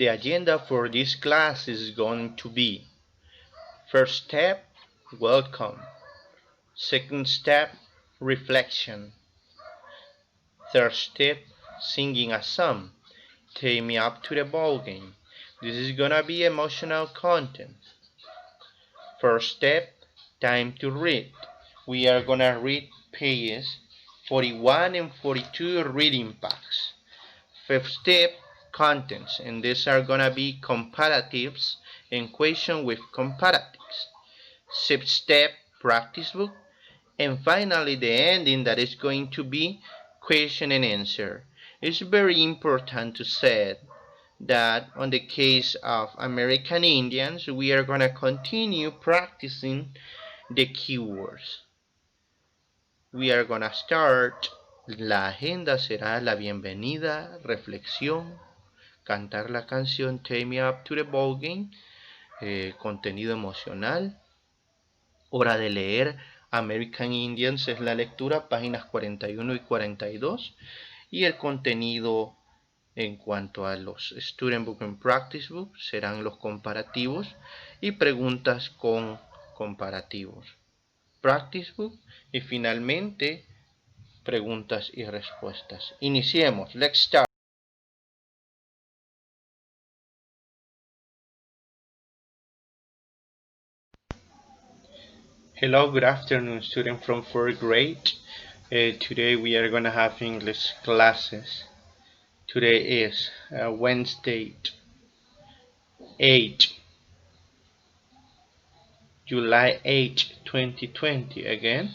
The agenda for this class is going to be: first step, welcome; second step, reflection; third step, singing a song, take me up to the ball game. This is gonna be emotional content. First step, time to read. We are gonna read pages 41 and 42 reading packs. Fifth step, contents, and these are gonna be comparatives and question with comparatives. Sixth step, practice book, and finally the ending, that is going to be question and answer. It's very important to say that on the case of American Indians, we are gonna continue practicing the keywords. We are gonna start. La agenda será la bienvenida, reflexión, cantar la canción Take Me Up to the Ball Game, contenido emocional, hora de leer American Indians es la lectura, páginas 41 y 42, y el contenido en cuanto a los Student Book and Practice Book serán los comparativos y preguntas con comparativos. Practice Book y finalmente preguntas y respuestas. Iniciemos. Let's start. Hello, good afternoon, student from 4th grade. Today we are gonna have English classes. Today is Wednesday, 8 July 8, 2020. Again,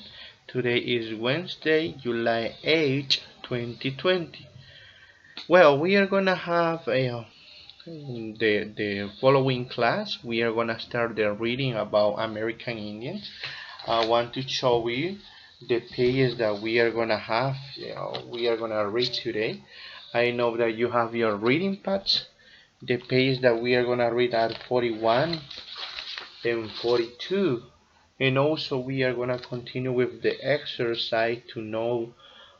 today is Wednesday, July 8, 2020. Well, we are gonna have the following class. We are gonna start the reading about American Indians. I want to show you the pages that we are gonna have. We are gonna read today. I know that you have your reading pads. The pages that we are gonna read are 41 and 42, and also we are gonna continue with the exercise to know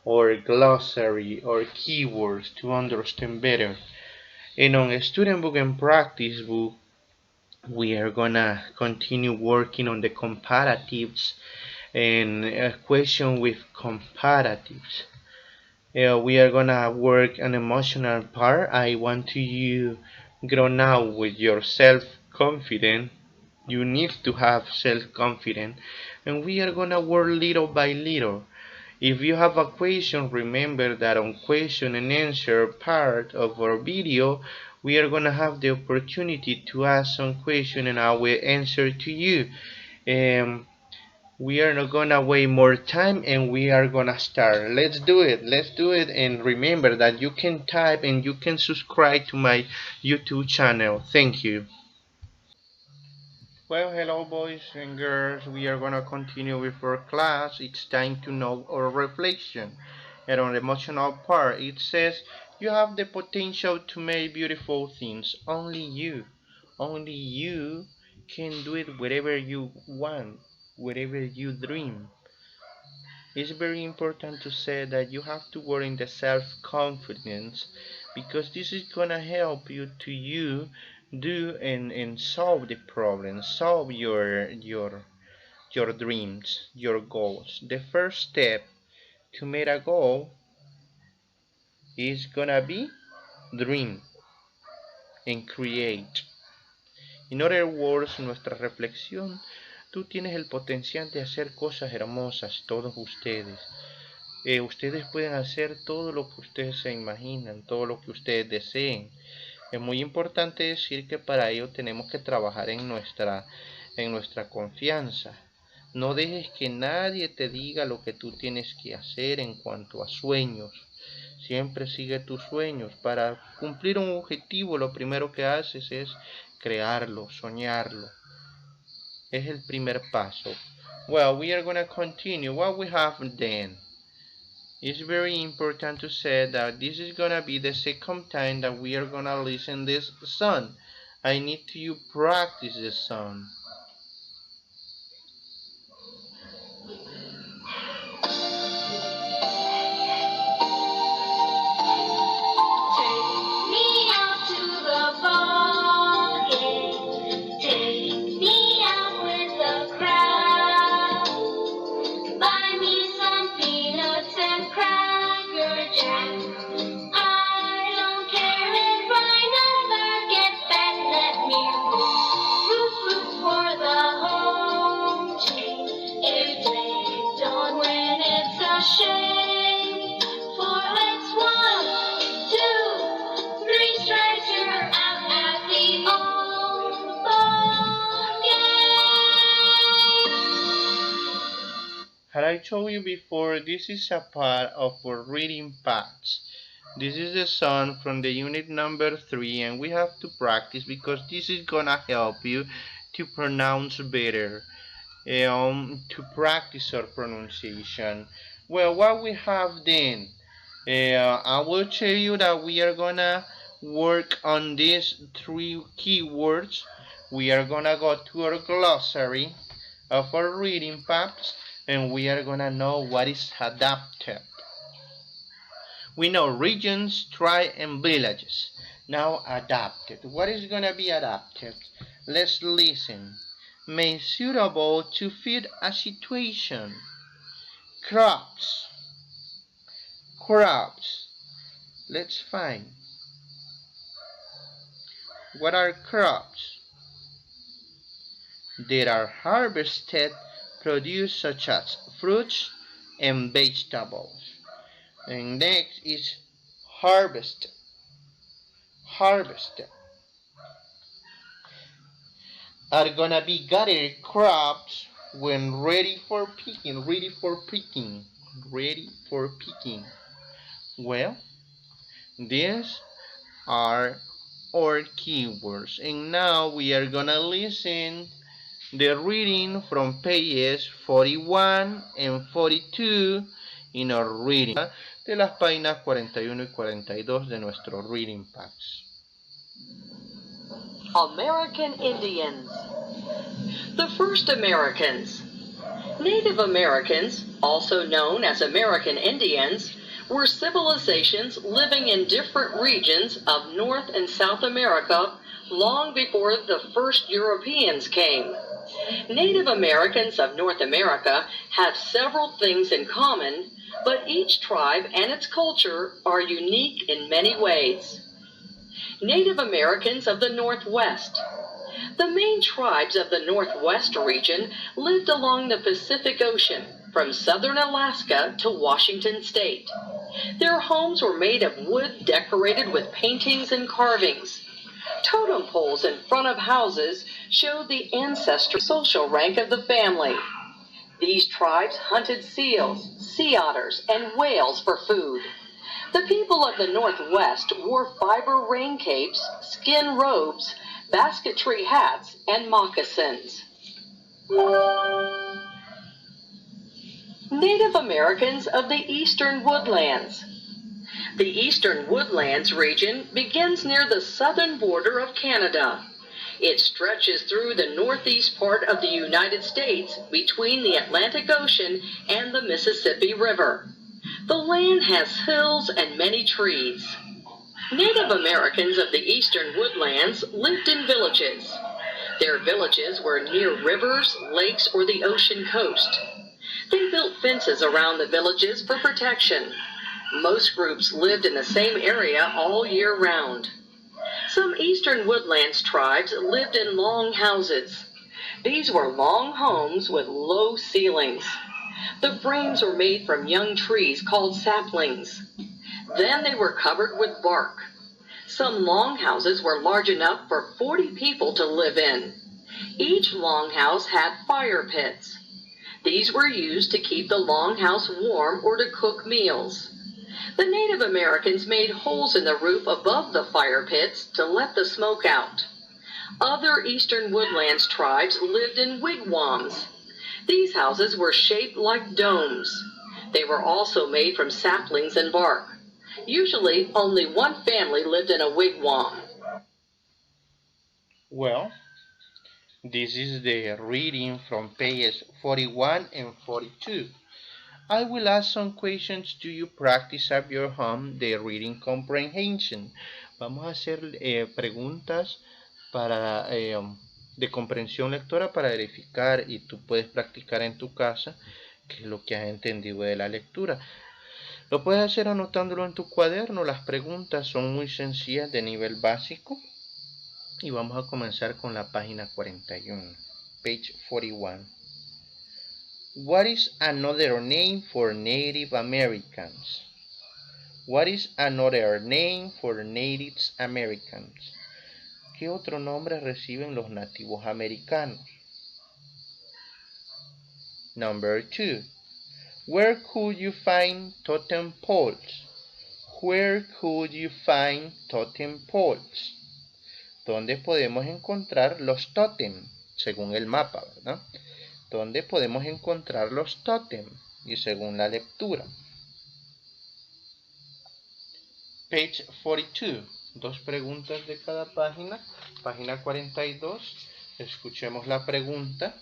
our glossary or keywords to understand better. And on a student book and practice book, we are gonna continue working on the comparatives and a question with comparatives. We are gonna work an emotional part. I want to you grow now with your self-confidence. You need to have self-confidence, and we are gonna work little by little. If you have a question, remember that on question and answer part of our video, we are gonna have the opportunity to ask some question and I will answer to you. We are not gonna wait more time and we are gonna start. Let's do it. And remember that you can type and you can subscribe to my YouTube channel. Thank you. Well, hello boys and girls, we are gonna continue with our class. It's time to know our reflection. And on the emotional part, it says, you have the potential to make beautiful things. Only you can do it wherever you want, wherever you dream. It's very important to say that you have to work in the self-confidence, because this is gonna help you to do and solve the problem, solve your dreams, your goals. The first step to make a goal is gonna be dream and create. In other words, nuestra reflexión: tú tienes el potencial de hacer cosas hermosas, todos ustedes. Ustedes pueden hacer todo lo que ustedes se imaginan, todo lo que ustedes deseen. Es muy importante decir que para ello tenemos que trabajar en nuestra confianza. No dejes que nadie te diga lo que tú tienes que hacer en cuanto a sueños. Siempre sigue tus sueños. Para cumplir un objetivo, lo primero que haces es crearlo, soñarlo. Es el primer paso. Well, we are going to continue. What we have then? It's very important to say that this is gonna be the second time that we are gonna listen this song. I need to practice this song. Take me out to the ball As I told you before, this is a part of our reading parts. This is the song from the unit number 3, and we have to practice because this is gonna help you to pronounce better, to practice our pronunciation. Well, what we have then? I will tell you that we are gonna work on these 3 keywords. We are gonna go to our glossary of our reading paths, and we are gonna know what is adapted. We know regions, tribes, and villages. Now adapted. What is gonna be adapted? Let's listen. Made suitable to fit a situation. Crops. Crops. Let's find. What are crops? They are harvested produce such as fruits and vegetables. And next is harvested. Harvested are gonna be gathered crops when ready for picking. Ready for picking. Ready for picking. Well, these are our keywords. And now we are gonna listen the reading from pages 41 and 42 in our reading de las páginas 41 y 42 de nuestro reading packs. American Indians. The first Americans. Native Americans, also known as American Indians, were civilizations living in different regions of North and South America long before the first Europeans came. Native Americans of North America have several things in common, but each tribe and its culture are unique in many ways. Native Americans of the Northwest. The main tribes of the Northwest region lived along the Pacific Ocean, from southern Alaska to Washington State. Their homes were made of wood decorated with paintings and carvings. Totem poles in front of houses showed the ancestral social rank of the family. These tribes hunted seals, sea otters, and whales for food. The people of the Northwest wore fiber rain capes, skin robes, basketry hats, and moccasins. Native Americans of the Eastern Woodlands. The Eastern Woodlands region begins near the southern border of Canada. It stretches through the northeast part of the United States between the Atlantic Ocean and the Mississippi River. The land has hills and many trees. Native Americans of the Eastern Woodlands lived in villages. Their villages were near rivers, lakes, or the ocean coast. They built fences around the villages for protection. Most groups lived in the same area all year round. Some Eastern Woodlands tribes lived in long houses. These were long homes with low ceilings. The frames were made from young trees called saplings. Then they were covered with bark. Some longhouses were large enough for 40 people to live in. Each longhouse had fire pits. These were used to keep the longhouse warm or to cook meals. The Native Americans made holes in the roof above the fire pits to let the smoke out. Other Eastern Woodlands tribes lived in wigwams. These houses were shaped like domes. They were also made from saplings and bark. Usually, only one family lived in a wigwam. Well, this is the reading from pages 41 and 42. I will ask some questions to you practice at your home the reading comprehension. Vamos a hacer preguntas para, de comprensión lectora para verificar y tú puedes practicar en tu casa qué es lo que has entendido de la lectura. Lo puedes hacer anotándolo en tu cuaderno. Las preguntas son muy sencillas de nivel básico. Y vamos a comenzar con la página 41, page 41. What is another name for Native Americans? What is another name for Native Americans? ¿Qué otro nombre reciben los nativos americanos? Number 2. Where could you find totem poles? Where could you find totem poles? ¿Dónde podemos encontrar los totem? Según el mapa, ¿verdad? ¿Dónde podemos encontrar los totem? Y según la lectura. Page 42. Dos preguntas de cada página. Página 42. Escuchemos la pregunta.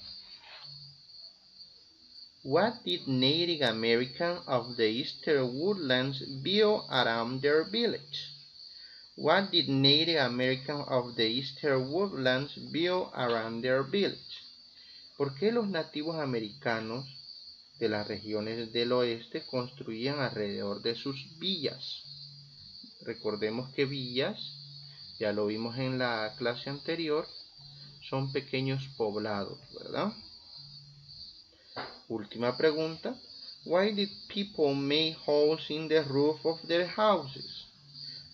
What did Native Americans of the Eastern Woodlands build around their village? What did Native Americans of the Eastern Woodlands build around their village? ¿Por qué los nativos americanos de las regiones del oeste construían alrededor de sus villas? Recordemos que villas, ya lo vimos en la clase anterior, son pequeños poblados, ¿verdad? Última pregunta. Why did people make holes in the roof of their houses?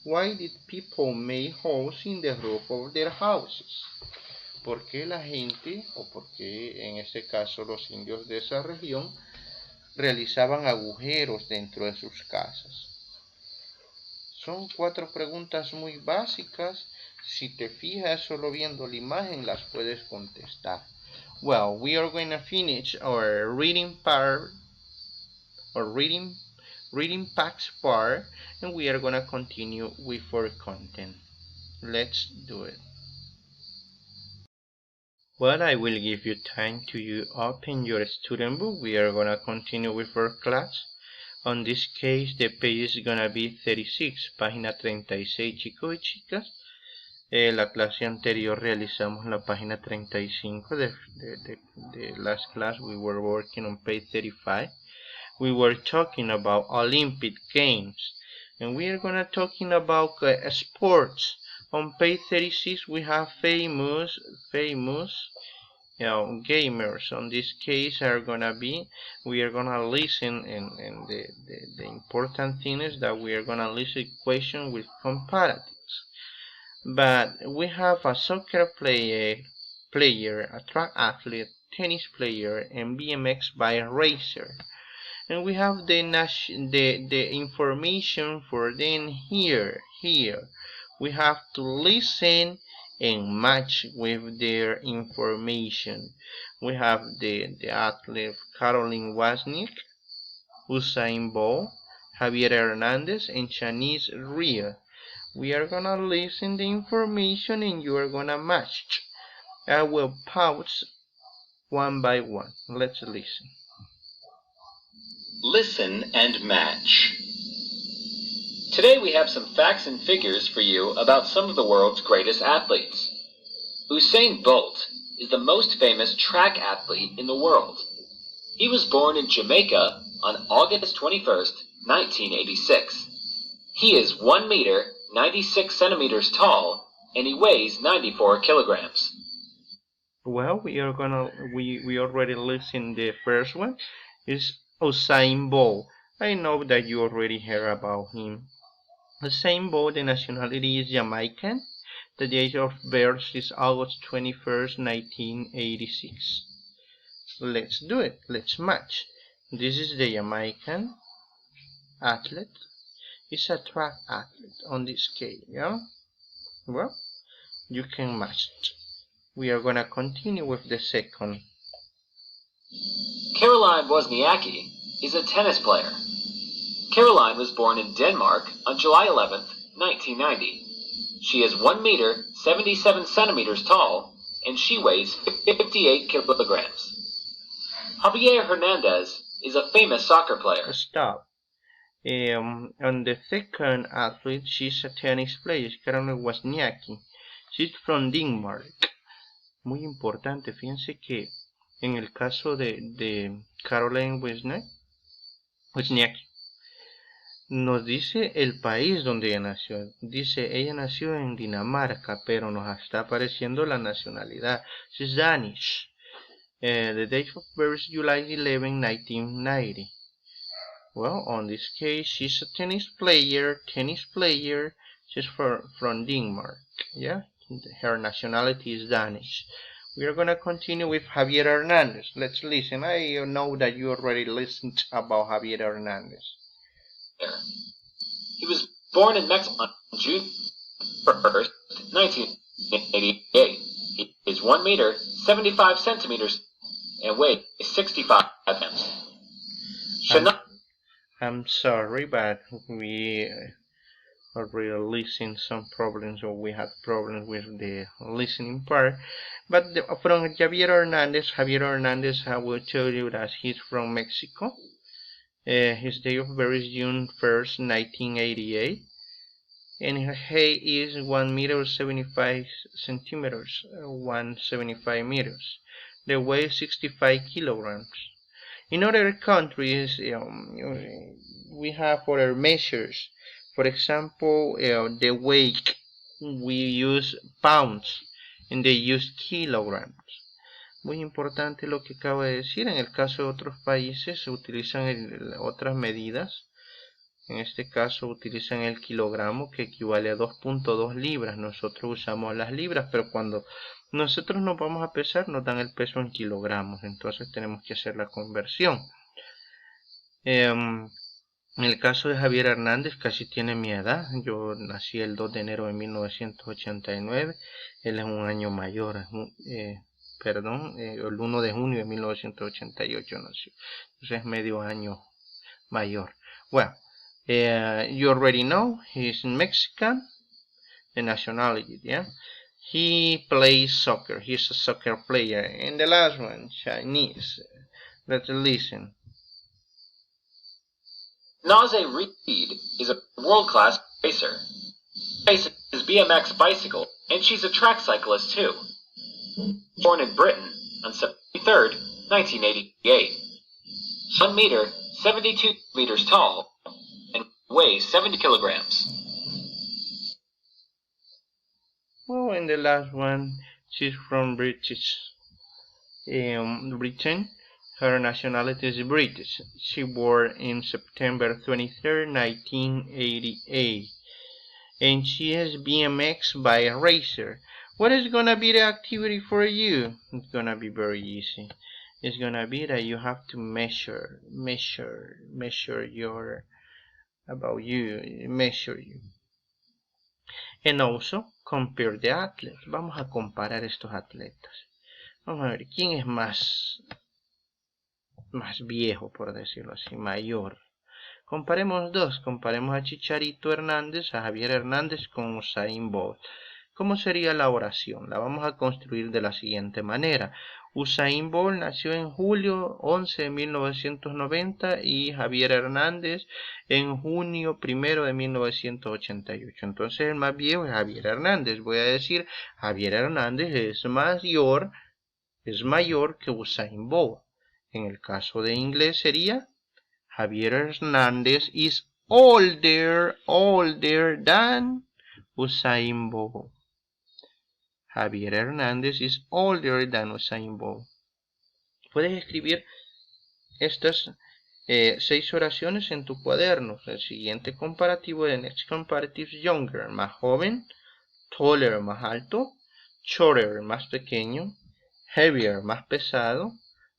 Why did people make holes in the roof of their houses? ¿Por qué la gente, o por qué en este caso los indios de esa región, realizaban agujeros dentro de sus casas? Son 4 preguntas muy básicas. Si te fijas solo viendo la imagen las puedes contestar. Well, we are going to finish our reading part, or reading packs part, and we are going to continue with our content. Let's do it. Well, I will give you time to you open your student book. We are going to continue with our class. On this case, the page is going to be 36, página 36, chicos y chicas. La clase anterior realizamos la página 35 de last class. We were working on page 35. We were talking about Olympic Games. And we are going to talking about sports. On page 36, we have famous gamers. On this case are gonna be, we are gonna listen, and the important thing is that we are gonna listen question with comparatives. But we have a soccer player, a track athlete, tennis player, and BMX bike racer. And we have the information for them here. We have to listen and match with their information. We have the athlete Caroline Wozniak, Usain Bolt, Javier Hernandez, and Shanice Rhea. We are gonna listen the information and you are gonna match. I will pause one by one. Let's listen. Listen and match. Today we have some facts and figures for you about some of the world's greatest athletes. Usain Bolt is the most famous track athlete in the world. He was born in Jamaica on August 21st, 1986. He is 1 meter, 96 centimeters tall, and he weighs 94 kilograms. Well, we already listened the first one. Is Usain Bolt. I know that you already heard about him. Usain Bolt, the nationality is Jamaican. The date of birth is August 21st, 1986. Let's do it. Let's match. This is the Jamaican athlete. It's a track athlete on this case, yeah? Well, you can match it. We are gonna continue with the second. Caroline Wozniacki is a tennis player. Caroline was born in Denmark on July 11th, 1990. She is 1 meter, 77 centimeters tall, and she weighs 58 kilograms. Javier Hernandez is a famous soccer player. Stop. On the second athlete, she's a tennis player, Caroline Wozniacki. She's from Denmark. Muy importante, fíjense que en el caso de Caroline Wozniacki, nos dice el país donde ella nació. Dice, ella nació en Dinamarca, pero nos está apareciendo la nacionalidad. She's Danish. The date of birth is July 11, 1990. Well, on this case, she's a tennis player. She's from Denmark, yeah? Her nationality is Danish. We are going to continue with Javier Hernandez. Let's listen. I know that you already listened about Javier Hernandez. He was born in Mexico on June 1st, 1988. He is 1 meter, 75 centimeters, and weighs 65 grams. I'm sorry, but we are releasing some problems, or we had problems with the listening part. But from Javier Hernandez, I will tell you that he's from Mexico. His date of birth is June 1st, 1988. And he is 1 meter 75 centimeters, 175 meters. The weight 65 kilograms. In other countries, we have other measures. For example, the weight, we use pounds and they use kilograms. Muy importante lo que acabo de decir. En el caso de otros países se utilizan otras medidas. En este caso utilizan el kilogramo, que equivale a 2.2 libras. Nosotros usamos las libras, pero cuando nosotros nos vamos a pesar nos dan el peso en kilogramos. Entonces tenemos que hacer la conversión. En el caso de Javier Hernández, casi tiene mi edad. Yo nací el 2 de enero de 1989. Él es un año mayor. El 1 de junio de 1988 nació. Entonces es medio año mayor. Well, you already know he's Mexican, the nationality, yeah? He plays soccer. He's a soccer player. And the last one, Chinese. Let's listen. Naze Reed is a world-class racer. She races BMX bicycle, and she's a track cyclist too. Born in Britain on September 3rd, 1988. 1 meter, 72 meters tall, and weighs 70 kilograms. Oh, and the last one, she's from Britain. Her nationality is British. She born in September 23rd, 1988. And she is BMX by a racer. What is gonna be the activity for you? It's gonna be very easy. It's gonna be that you have to measure your, about you, measure you. And also compare the athletes. Vamos a comparar estos atletas. Vamos a ver quién es más viejo, por decirlo así, mayor. Comparemos a Chicharito Hernández, a Javier Hernández con Usain Bolt. ¿Cómo sería la oración? La vamos a construir de la siguiente manera. Usain Bolt nació en julio 11 de 1990 y Javier Hernández en junio 1 de 1988. Entonces el más viejo es Javier Hernández. Voy a decir, Javier Hernández es mayor que Usain Bolt. En el caso de inglés sería Javier Hernández is older than Usain Bolt. Javier Hernández is older than Usain Bolt. Puedes escribir estas 6 oraciones en tu cuaderno. El siguiente comparativo, the next comparative is younger, más joven, taller, más alto, shorter, más pequeño, heavier, más pesado,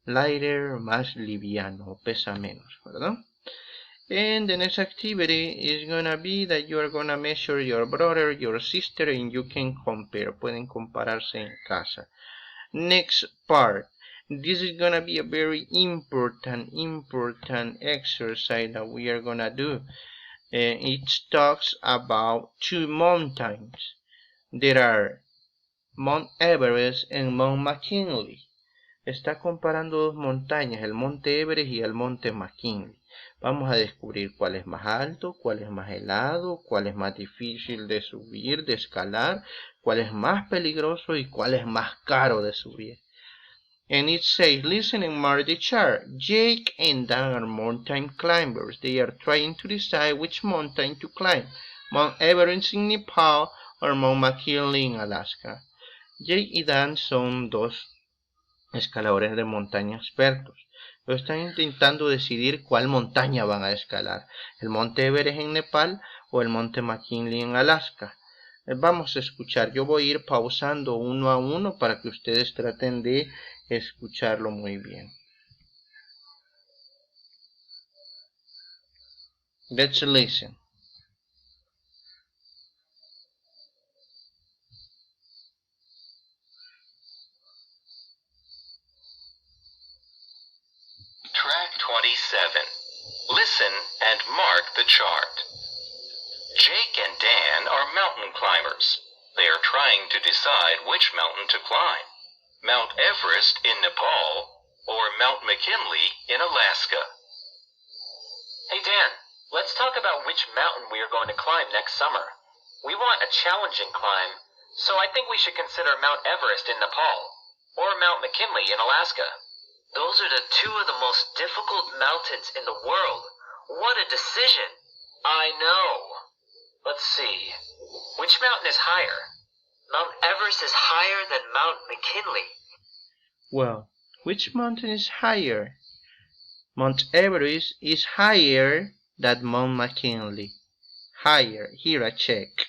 lighter, más liviano, pesa menos, ¿verdad? And the next activity is gonna be that you are gonna measure your brother, your sister, and you can compare. Pueden compararse en casa. Next part. This is gonna be a very important exercise that we are gonna do. It talks about 2 mountains. There are Mount Everest and Mount McKinley. Está comparando 2 montañas, el Monte Everest y el Monte McKinley. Vamos a descubrir cuál es más alto, cuál es más helado, cuál es más difícil de subir, de escalar, cuál es más peligroso y cuál es más caro de subir. And it says, listen and mark the chart. Jake and Dan are mountain climbers. They are trying to decide which mountain to climb. Mount Everest in Nepal or Mount McKinley in Alaska. Jake y Dan son 2 escaladores de montaña expertos. Pero están intentando decidir cuál montaña van a escalar. El Monte Everest en Nepal o el Monte McKinley en Alaska. Vamos a escuchar. Yo voy a ir pausando uno a uno para que ustedes traten de escucharlo muy bien. Let's listen. Track 27. Listen and mark the chart. Jake and Dan are mountain climbers. They are trying to decide which mountain to climb. Mount Everest in Nepal or Mount McKinley in Alaska. Hey Dan, let's talk about which mountain we are going to climb next summer. We want a challenging climb, so I think we should consider Mount Everest in Nepal or Mount McKinley in Alaska. Those are the two of the most difficult mountains in the world. What a decision! I know. Let's see. Which mountain is higher? Mount Everest is higher than Mount McKinley. Well, which mountain is higher? Mount Everest is higher than Mount McKinley. Higher, here I check.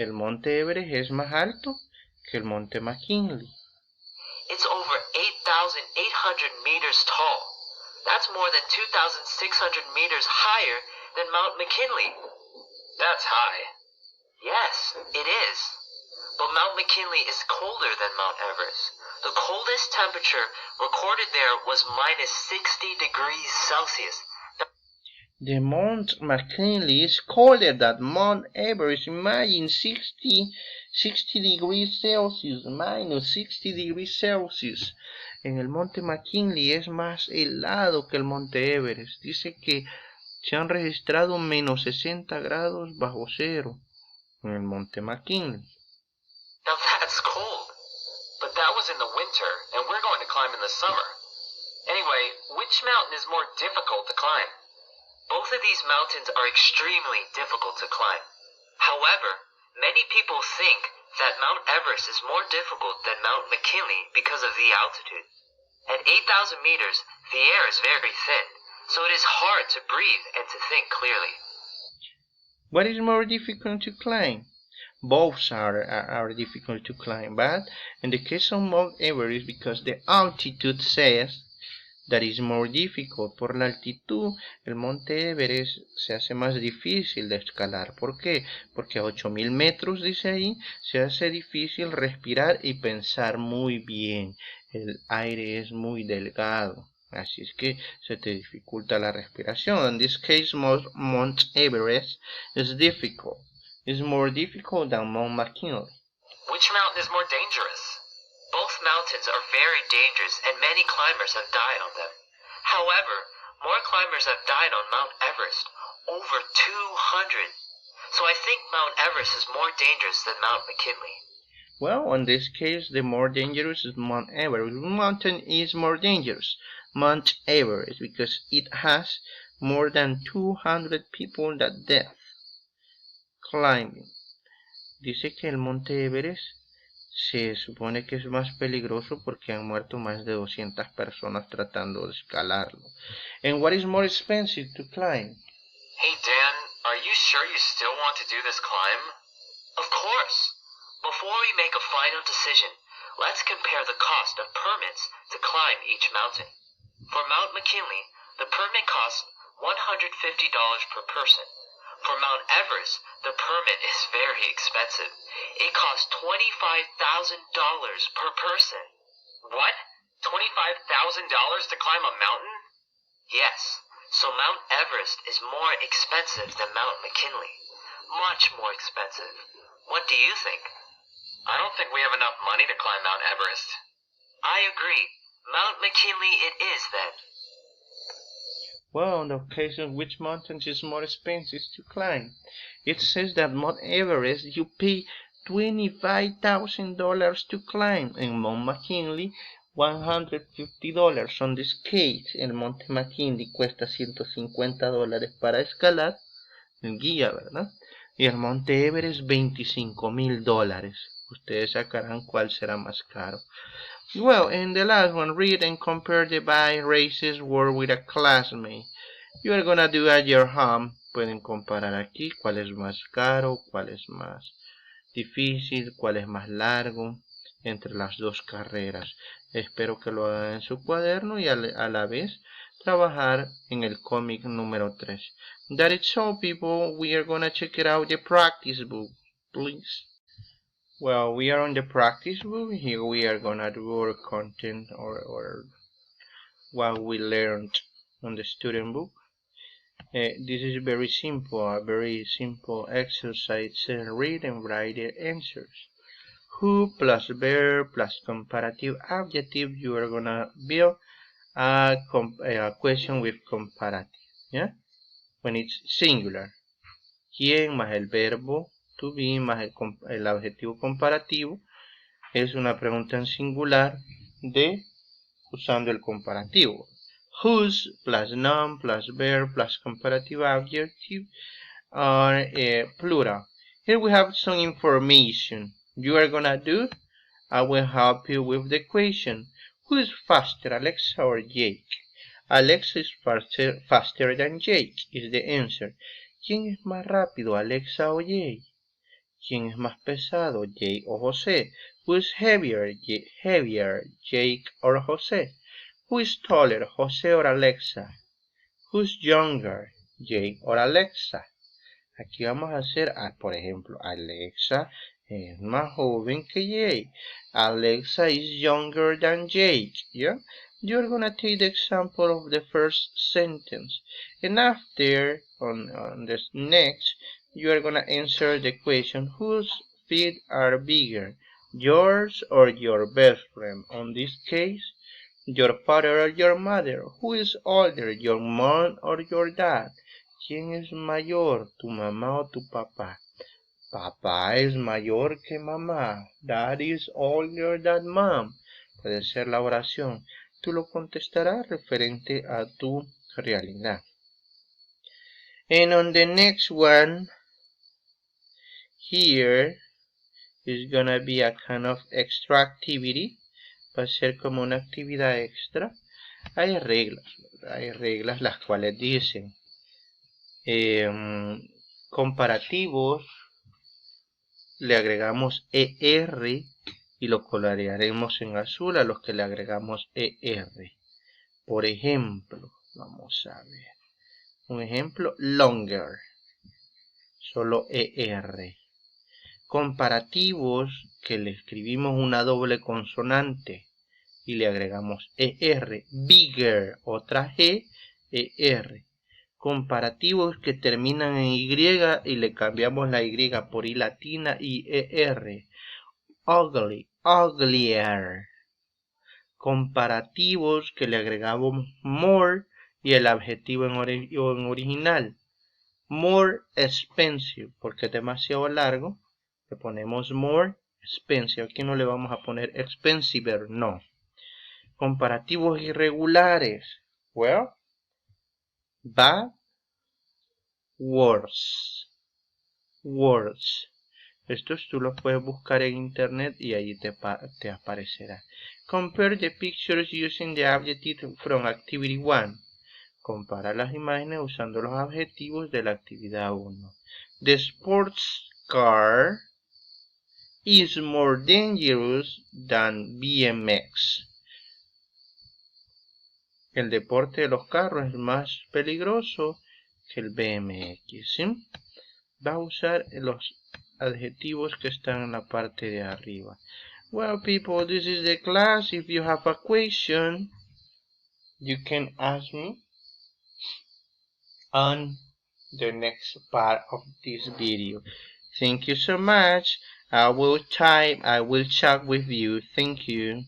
El Monte Everest es más alto que el Monte McKinley. It's over 8,800 meters tall. That's more than 2,600 meters higher than Mount McKinley. That's high. Yes, it is. But Mount McKinley is colder than Mount Everest. The coldest temperature recorded there was minus 60 degrees Celsius. The Mount McKinley is colder than Mount Everest. Imagine 60 degrees Celsius, minus 60 degrees Celsius. En el Monte McKinley es más helado que el Monte Everest. Dice que se han registrado menos 60 grados bajo cero en el Monte McKinley. Now that's cold. But that was in the winter, and we're going to climb in the summer. Anyway, which mountain is more difficult to climb? Both of these mountains are extremely difficult to climb. However, many people think that Mount Everest is more difficult than Mount McKinley because of the altitude. At 8,000 meters, the air is very thin, so it is hard to breathe and to think clearly. What is more difficult to climb? Both are difficult to climb, but in the case of Mount Everest, because the altitude says that is more difficult. Por la altitud, el Monte Everest se hace más difícil de escalar. ¿Por qué? Porque a 8.000 metros, dice ahí, se hace difícil respirar y pensar muy bien. El aire es muy delgado. Así es que se te dificulta la respiración. In this case, Mount Everest is difficult. It's more difficult than Mount McKinley. Which mountain is more dangerous? Both mountains are very dangerous and many climbers have died on them. However, more climbers have died on Mount Everest, over 200. So I think Mount Everest is more dangerous than Mount McKinley. Well, in this case, the more dangerous is Mount Everest. Which mountain is more dangerous? Mount Everest, because it has more than 200 people that death climbing. Dice que el Monte Everest se supone que es más peligroso porque han muerto más de 200 personas tratando de escalarlo. And what is more expensive to climb? Hey Dan, are you sure you still want to do this climb? Of course. Before we make a final decision, let's compare the cost of permits to climb each mountain. For Mount McKinley, the permit costs $150 per person. For Mount Everest, the permit is very expensive. It costs $25,000 per person. What? $25,000 to climb a mountain? Yes, so Mount Everest is more expensive than Mount McKinley. Much more expensive. What do you think? I don't think we have enough money to climb Mount Everest. I agree. Mount McKinley it is then. Well, in the case of which mountain is more expensive to climb, it says that Mount Everest you pay $25,000 to climb, and Mount McKinley $150. On this case, el Monte McKinley cuesta $150 para escalar, el guía, ¿verdad? Y el Monte Everest $25,000. Ustedes sacarán cuál será más caro. Well, and the last one, read and compare the bike races word with a classmate. You are gonna do at your home. Pueden comparar aquí cuál es más caro, cuál es más difícil, cuál es más largo entre las dos carreras. Espero que lo hagan en su cuaderno y a la vez trabajar en el cómic número 3. That is all, people. We are gonna check it out, the practice book, please. Well, we are on the practice book. Here we are gonna do our content or what we learned on the student book. This is very simple, a very simple exercise. Read and write the answers. Who plus verb plus comparative adjective. You are gonna build a question with comparative, yeah? When it's singular. ¿Quién más el verbo to be más el adjetivo comparativo? Es una pregunta en singular de usando el comparativo. Whose plus noun plus verb plus comparative adjective are plural. Here we have some information you are gonna do. I will help you with the question. Who is faster, Alexa or Jake? Alexa is faster than Jake is the answer. ¿Quién es más rápido, Alexa o Jake? ¿Quién es más pesado, Jake o José? Who is heavier, Jake or José? Who is taller, José or Alexa? Who's younger, Jake or Alexa? Aquí vamos a hacer, por ejemplo, Alexa es más joven que Jake. Alexa is younger than Jake. Yeah? You're gonna take the example of the first sentence. And after, on the next, you are gonna answer the question, whose feet are bigger, yours or your best friend? On this case, your father or your mother. Who is older, your mom or your dad? ¿Quién es mayor, tu mamá o tu papá? Papá es mayor que mamá. Dad is older than mom. Puede ser la oración. Tú lo contestarás referente a tu realidad. And on the next one, here is gonna be a kind of extra activity. Va a ser como una actividad extra. Hay reglas las cuales dicen comparativos, le agregamos ER y lo colorearemos en azul a los que le agregamos ER. Por ejemplo, vamos a ver, un ejemplo, longer, solo ER. Comparativos que le escribimos una doble consonante y le agregamos ER, bigger, otra G, ER. Comparativos que terminan en Y y le cambiamos la Y por I latina y ER. Ugly, uglier. Comparativos que le agregamos more y el adjetivo en original. More expensive, porque es demasiado largo, le ponemos more expensive. Aquí no le vamos a poner expensive, no. Comparativos irregulares. Well, bad, worse. Words. Estos tú los puedes buscar en internet y allí te aparecerá. Compare the pictures using the adjective from activity 1. Compara las imágenes usando los adjetivos de la actividad 1. The sports car is more dangerous than BMX. El deporte de los carros es más peligroso que el BMX. ¿Sí? Va a usar los adjetivos que están en la parte de arriba. Well, people, this is the class. If you have a question, you can ask me on the next part of this video. Thank you so much. I will chat with you. Thank you.